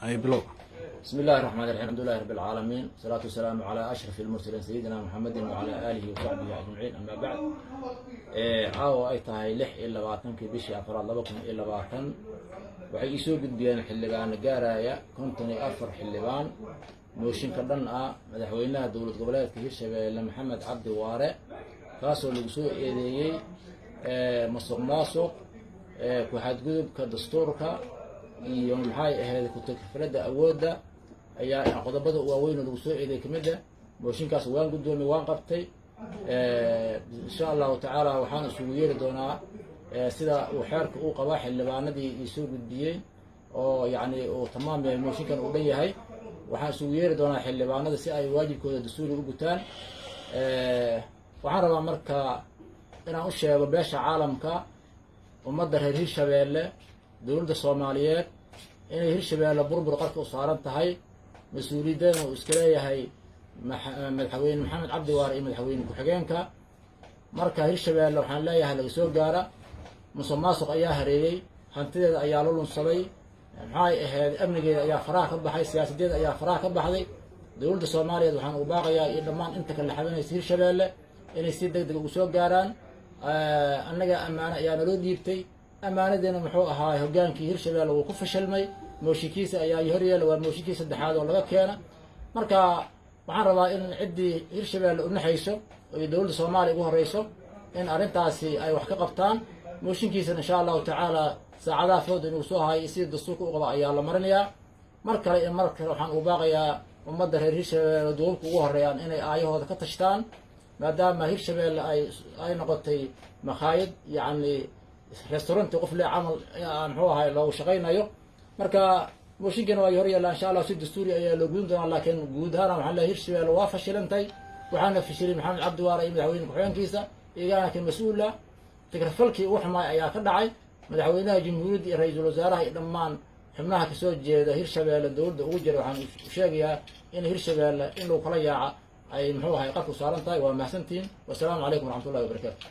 أي بلو. بسم الله الرحمن الرحيم. الحمد لله رب العالمين، والصلاة والسلام على أشرف المرسلين سيدنا محمد وعلى آله وصحبه أجمعين. أما بعد، caawa ay tahay 26 bishii afraad 2020 waxay ii soo gudbiyeen xildhibaan gaaraya 54 xildhibaan mooshinka dhan ah madaxweynaha dowlad goboleedka Hirshabeelle Maxamed Cabdi Waare kaasoo lagu soo eedeeyay musuqmaasuq ku xadgudubka dastuurka iyo maxay ahayd ku takfirada awoodda ayaa qodobada waaweyn lagu soo eedeeyay kamid ah mooshinkaas waan guddoomiyay waan qabtay إن شاء الله تعالى وحنا سوير دونا سدا وحرك وقواح اللبانة يسوق الدين أو يعني وتمام الموشين كان أولي هاي وحنا سوير دونا اللبانة سي أي واجب كذا دستوري وقتان وحنا مركا أنا أشياء ببلاش عالم كا ومدر هالشباب دولة الصوماليات إن هالشباب بربر قرط وصارت هاي مسؤولية وإسكالية هاي madaxweyne maxamed cabdi waare iyo madaxweyne ku-xigeenka marka Hirshabeelle waxaan leeyahay laga soo gaara musuqmaasuq ayaa hareeyay hantideeda ayaa la lunsaday maxay ahayd amnigeeda ayaa faraha ka baxay siyaasadeeda ayaa faraha ka baxday dowladda Soomaaliyeed waxaan u baaqayaa iyo dhammaan inta kale xabanaysa Hirshabeelle inay si degdeg ugu soo gaaraan annaga amaana ayaa naloo dhiibtay amaanadeena muxuu ahaa hogaankii Hirshabeelle uu ku fashilmay mooshikiisa ayaa horyeelay waa mooshikiisa saddexaad oo laga keena marka waxaan rabaa in ciddii Hirshabeelle u naxayso oo dowladda Soomaaliya ugu horeyso in arintaasi ay wax ka qabtaan mooshinkiisa insha Allah taala saacadaha fudud inuu soo hayo si dastuurka u qaba ayaa la marinayaa marka waxaan u baaqayaa ummadda reer Hirshabeelle dowladda ugu horeeyaan inay aayahooda ka tashtaan maadaama Hirshabeelle ay noqotay maqaayad yani restaurant qof le camal muxuu ahay loo shaqeynayo marka mooshinkan waa horyeelaa insha Allah si dastuuri ayaa loo gudbin doonaa laakiin guud ahaan waxaan leeyahay Hirshabeelle waa fashilantay waxaana fashilay Maxamed Cabdi Waare iyo madaxweyne ku-xigeenkiisa iyagana kan mas'uula tigrafalkii uu xumaay ayaa ka dhacay madaxweynaha jamhuuriyadda iyo ra'iisul wasaaraha iyo dhammaan xubnaha ka soo jeeda Hirshabeelle dowladda ugu jira waxaan u sheegayaa in Hirshabeelle in loo kala yaaca ay muxuu ahay qadku saaran tahay waa mahadsantiin wassalaamu calaykum waraxmatullaahi wabarakaatuh